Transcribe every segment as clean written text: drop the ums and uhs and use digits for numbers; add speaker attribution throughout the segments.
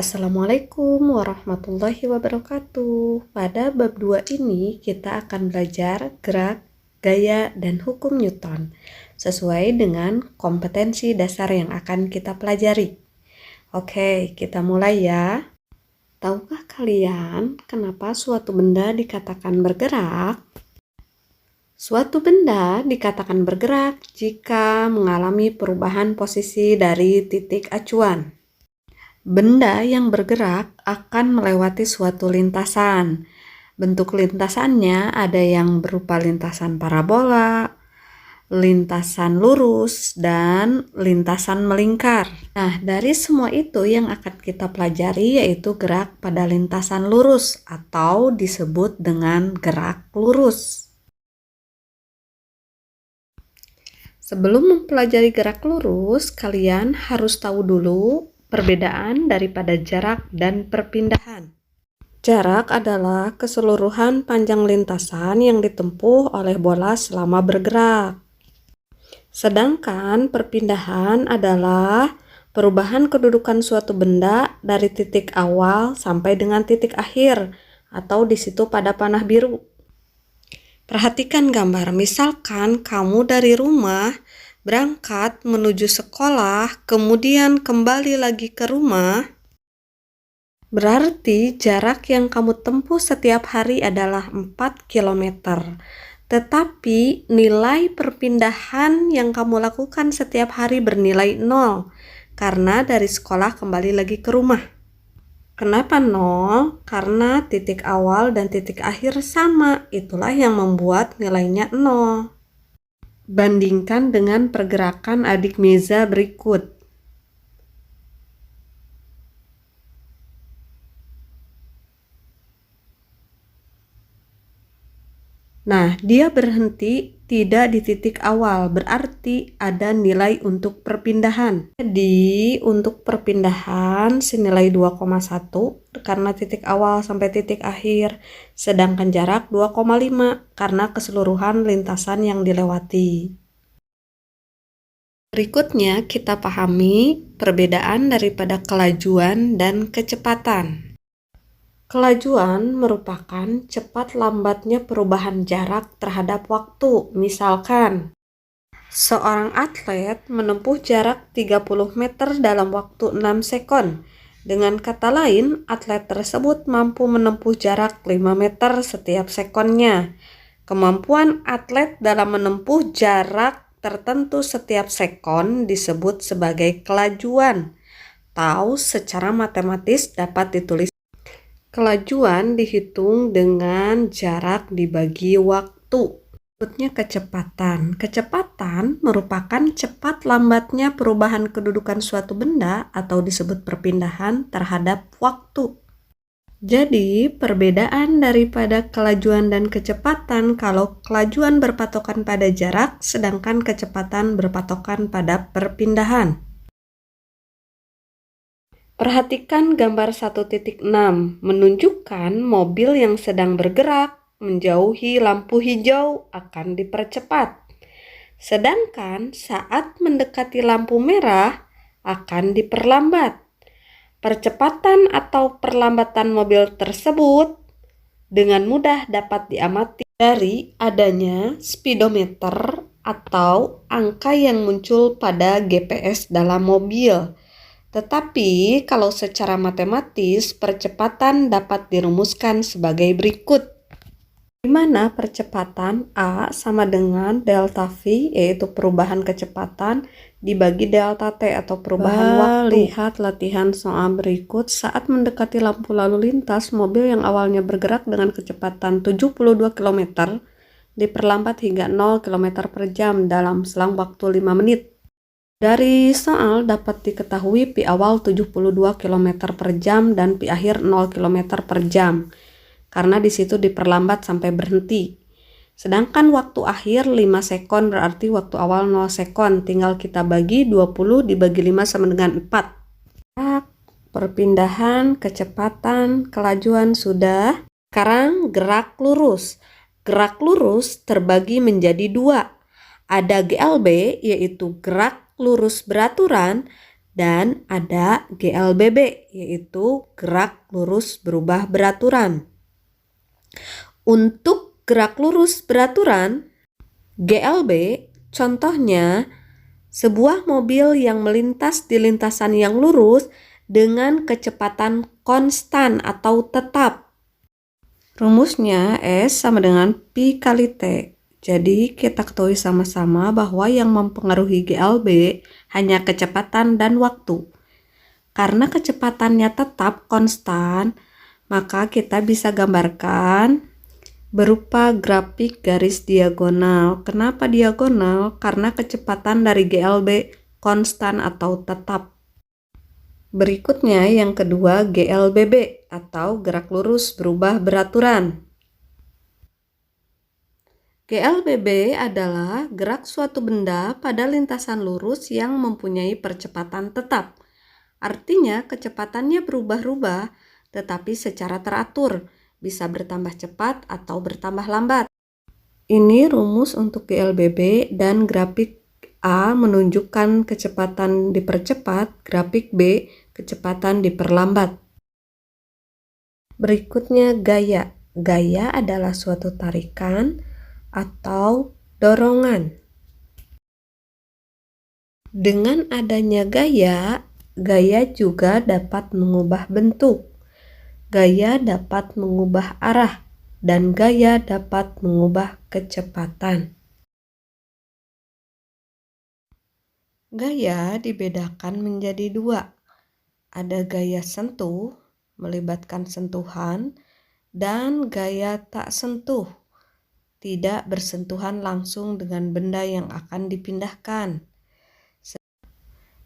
Speaker 1: Assalamualaikum warahmatullahi wabarakatuh. Pada bab 2 ini kita akan belajar gerak, gaya, dan hukum Newton sesuai dengan kompetensi dasar yang akan kita pelajari. Oke, kita mulai ya. Tahukah kalian kenapa suatu benda dikatakan bergerak? Suatu benda dikatakan bergerak jika mengalami perubahan posisi dari titik acuan. Benda yang bergerak akan melewati suatu lintasan. Bentuk lintasannya ada yang berupa lintasan parabola, lintasan lurus, dan lintasan melingkar. Nah, dari semua itu yang akan kita pelajari yaitu gerak pada lintasan lurus atau disebut dengan gerak lurus. Sebelum mempelajari gerak lurus, kalian harus tahu dulu perbedaan daripada jarak dan perpindahan. Jarak adalah keseluruhan panjang lintasan yang ditempuh oleh bola selama bergerak. Sedangkan perpindahan adalah perubahan kedudukan suatu benda dari titik awal sampai dengan titik akhir atau di situ pada panah biru. Perhatikan gambar, misalkan kamu dari rumah berangkat menuju sekolah, kemudian kembali lagi ke rumah, berarti jarak yang kamu tempuh setiap hari adalah 4 km. Tetapi nilai perpindahan yang kamu lakukan setiap hari bernilai 0, karena dari sekolah kembali lagi ke rumah. Kenapa 0? Karena titik awal dan titik akhir sama, itulah yang membuat nilainya 0. Bandingkan dengan pergerakan adik Meza berikut. Nah, dia berhenti tidak di titik awal, berarti ada nilai untuk perpindahan. Jadi, untuk perpindahan senilai 2,1 karena titik awal sampai titik akhir, sedangkan jarak 2,5 karena keseluruhan lintasan yang dilewati. Berikutnya, kita pahami perbedaan daripada kelajuan dan kecepatan. Kelajuan merupakan cepat lambatnya perubahan jarak terhadap waktu. Misalkan, seorang atlet menempuh jarak 30 meter dalam waktu 6 sekon. Dengan kata lain, atlet tersebut mampu menempuh jarak 5 meter setiap sekonnya. Kemampuan atlet dalam menempuh jarak tertentu setiap sekon disebut sebagai kelajuan. Tahu secara matematis dapat ditulis. Kelajuan dihitung dengan jarak dibagi waktu. Berikutnya kecepatan. Kecepatan merupakan cepat lambatnya perubahan kedudukan suatu benda atau disebut perpindahan terhadap waktu. Jadi, perbedaan daripada kelajuan dan kecepatan kalau kelajuan berpatokan pada jarak, sedangkan kecepatan berpatokan pada perpindahan. Perhatikan gambar 1.6 menunjukkan mobil yang sedang bergerak menjauhi lampu hijau akan dipercepat. Sedangkan saat mendekati lampu merah akan diperlambat. Percepatan atau perlambatan mobil tersebut dengan mudah dapat diamati dari adanya speedometer atau angka yang muncul pada GPS dalam mobil. Tetapi kalau secara matematis percepatan dapat dirumuskan sebagai berikut. Di mana percepatan A sama dengan delta V, yaitu perubahan kecepatan, dibagi delta T atau perubahan waktu. Lihat latihan soal berikut. Saat mendekati lampu lalu lintas, mobil yang awalnya bergerak dengan kecepatan 72 km diperlambat hingga 0 km per jam dalam selang waktu 5 menit. Dari soal dapat diketahui pi awal 72 km per jam dan pi akhir 0 km per jam, karena di situ diperlambat sampai berhenti. Sedangkan waktu akhir 5 sekon berarti waktu awal 0 sekon, tinggal kita bagi 20 dibagi 5 sama dengan 4. Perpindahan, kecepatan, kelajuan sudah. Sekarang gerak lurus. Gerak lurus terbagi menjadi 2. Ada GLB yaitu gerak lurus beraturan Dan ada GLBB, yaitu gerak lurus berubah beraturan. Untuk gerak lurus beraturan, GLB contohnya sebuah mobil yang melintas di lintasan yang lurus dengan kecepatan konstan atau tetap. Rumusnya S sama dengan Pi kali T. Jadi kita ketahui sama-sama bahwa yang mempengaruhi GLB hanya kecepatan dan waktu. Karena kecepatannya tetap konstan, maka kita bisa gambarkan berupa grafik garis diagonal. Kenapa diagonal? Karena kecepatan dari GLB konstan atau tetap. Berikutnya yang kedua GLBB atau gerak lurus berubah beraturan. GLBB adalah gerak suatu benda pada lintasan lurus yang mempunyai percepatan tetap. Artinya kecepatannya berubah-ubah tetapi secara teratur, bisa bertambah cepat atau bertambah lambat. Ini rumus untuk GLBB dan grafik A menunjukkan kecepatan dipercepat, grafik B kecepatan diperlambat. Berikutnya gaya. Gaya adalah suatu tarikan atau dorongan. Dengan adanya gaya, gaya juga dapat mengubah bentuk. Gaya dapat mengubah arah dan gaya dapat mengubah kecepatan. Gaya dibedakan menjadi dua. Ada gaya sentuh, melibatkan sentuhan, dan gaya tak sentuh, tidak bersentuhan langsung dengan benda yang akan dipindahkan.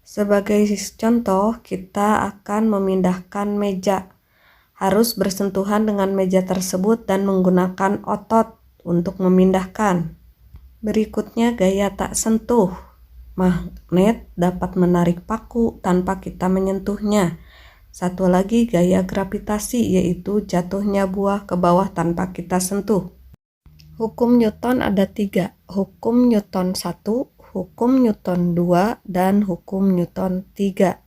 Speaker 1: Sebagai contoh, kita akan memindahkan meja. Harus bersentuhan dengan meja tersebut dan menggunakan otot untuk memindahkan. Berikutnya gaya tak sentuh. Magnet dapat menarik paku tanpa kita menyentuhnya. Satu lagi gaya gravitasi, yaitu jatuhnya buah ke bawah tanpa kita sentuh. Hukum Newton ada 3, hukum Newton 1, hukum Newton 2, dan hukum Newton 3.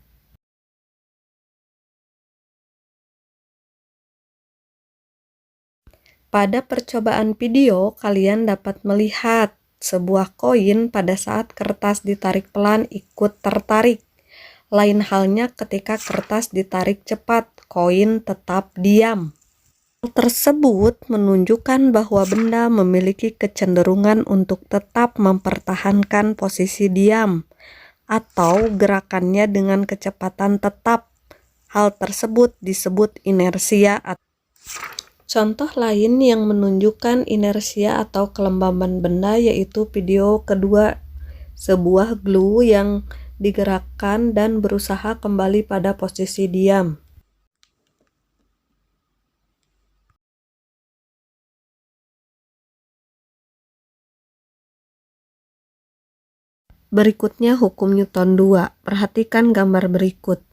Speaker 1: Pada percobaan video, kalian dapat melihat sebuah koin pada saat kertas ditarik pelan ikut tertarik. Lain halnya ketika kertas ditarik cepat, koin tetap diam. Tersebut menunjukkan bahwa benda memiliki kecenderungan untuk tetap mempertahankan posisi diam atau gerakannya dengan kecepatan tetap. Hal tersebut disebut inersia. Contoh lain yang menunjukkan inersia atau kelembaban benda yaitu video kedua, sebuah glue yang digerakkan dan berusaha kembali pada posisi diam. Berikutnya hukum Newton 2. Perhatikan gambar berikut.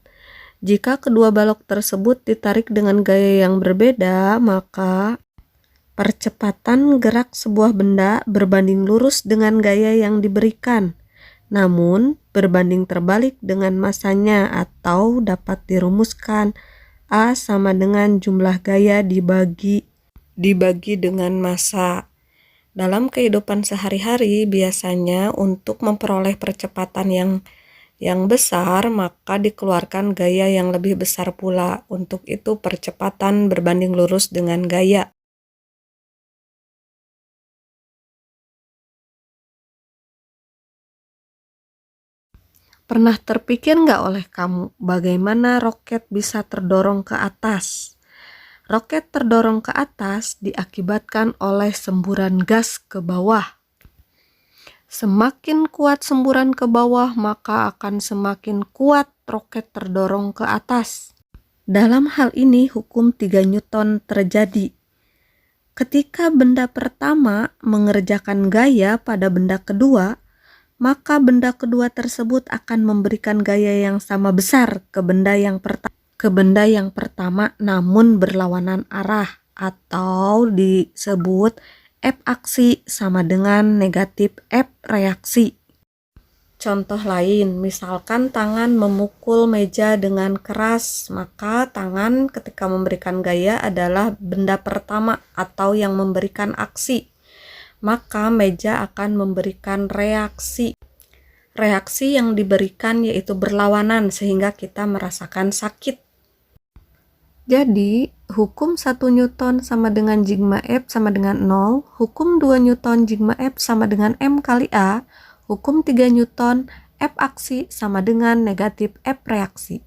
Speaker 1: Jika kedua balok tersebut ditarik dengan gaya yang berbeda, maka percepatan gerak sebuah benda berbanding lurus dengan gaya yang diberikan, namun berbanding terbalik dengan masanya, atau dapat dirumuskan A sama dengan jumlah gaya dibagi dengan massa. Dalam kehidupan sehari-hari, biasanya untuk memperoleh percepatan yang besar, maka dikeluarkan gaya yang lebih besar pula. Untuk itu percepatan berbanding lurus dengan gaya. Pernah terpikir nggak oleh kamu bagaimana roket bisa terdorong ke atas? Roket terdorong ke atas diakibatkan oleh semburan gas ke bawah. Semakin kuat semburan ke bawah, maka akan semakin kuat roket terdorong ke atas. Dalam hal ini, hukum 3 Newton terjadi. Ketika benda pertama mengerjakan gaya pada benda kedua, maka benda kedua tersebut akan memberikan gaya yang sama besar ke benda yang pertama namun berlawanan arah, atau disebut F aksi sama dengan negatif F reaksi. Contoh lain, misalkan tangan memukul meja dengan keras, maka tangan ketika memberikan gaya adalah benda pertama atau yang memberikan aksi. Maka meja akan memberikan reaksi. Reaksi yang diberikan yaitu berlawanan sehingga kita merasakan sakit. Jadi, hukum 1 Newton sama dengan sigma F sama dengan 0, hukum 2 Newton sigma F sama dengan M kali A, hukum 3 Newton F aksi sama dengan negatif F reaksi.